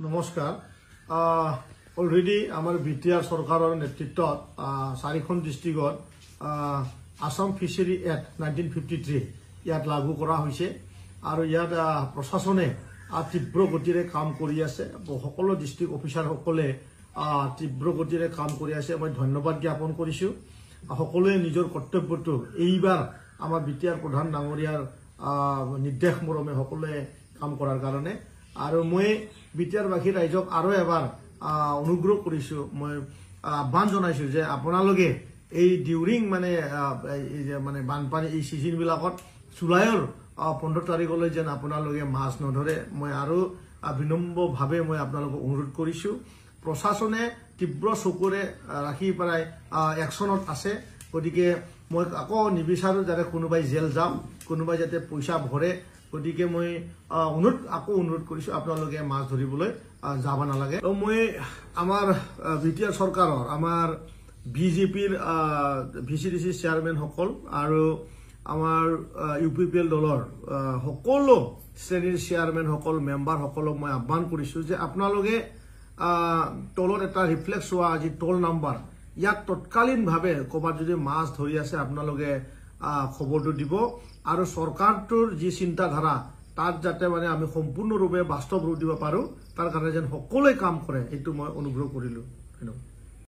নমস্কাৰ অলৰেডি আমাৰ বিটিআৰ চৰকাৰৰ নেতৃত্বত 4খন ডিষ্ট্ৰিক্টত আসাম ফিচাৰী এক্ট 1953 ইয়াত লাগু কৰা হৈছে আৰু ইয়াত প্ৰশাসনে তীব্ৰ গতিৰে কাম কৰি আছে সকলো ডিষ্ট্ৰিক্ট অফিচাৰসকলে তীব্ৰ গতিৰে কাম কৰি আছে মই ধন্যবাদ জ্ঞাপন কৰিছো সকলোৱে নিজৰ কৰ্তব্যটো এইবাৰ আমাৰ বিটিআৰ প্ৰধান ডাঙৰীয়াৰ নিৰ্দেশ মৰমে সকলোৱে কাম কৰাৰ কাৰণে আৰু মই বিটিআৰ বাসী ৰাইজক আৰু এবাৰ অনুগ্ৰহ কৰিছো মই আহ্বান জনাইছো যে আপোনালোকে এই ডিউৰিং মানে বানপানী এই সিজন বিলাকত জুলাইৰ 15 তাৰিখলৈ যেন আপোনালোকে মাছ নধৰে মই আৰু বিনম্ৰভাৱে মই আপোনালোকক অনুৰোধ কৰিছো প্ৰশাসনে তীব্ৰ চকুৰে ৰাখি পেলাই একশনত আছে গতিকে মই আকৌ নিবিচাৰো যাতে কোনোবাই জেল যাওক কোনোবাই যাতে পইচা ভৰে গতিকে মই অনুৰোধ কৰিছো আপোনালোকে মাছ ধৰিবলৈ যাব নালাগে মই আমাৰ বিটিআৰ চৰকাৰৰ আমাৰ বিজেপিৰ ভিচিডিসি চেয়াৰম্যান সকল আৰু আমাৰ ইউপিপিএল দলৰ সকলো শ্ৰেণীৰ চেয়াৰম্যান সকল মেম্বাৰ সকলক মই আহ্বান কৰিছো যে আপোনালোকে তলত এটা ৰিফ্লেক্স হোৱা আজি টোল নাম্বাৰ ইয়াক তৎকালীনভাৱে ক'বাত যদি মাছ ধৰি আছে আপোনালোকে খবৰটো দিব আৰু চৰকাৰটোৰ যি চিন্তাধাৰা তাত যাতে মানে আমি সম্পূৰ্ণৰূপে বাস্তৱ ৰূপ দিব পাৰো তাৰ কাৰণে যেন সকলোৱে কাম কৰে এইটো মই অনুগ্ৰহ কৰিলো।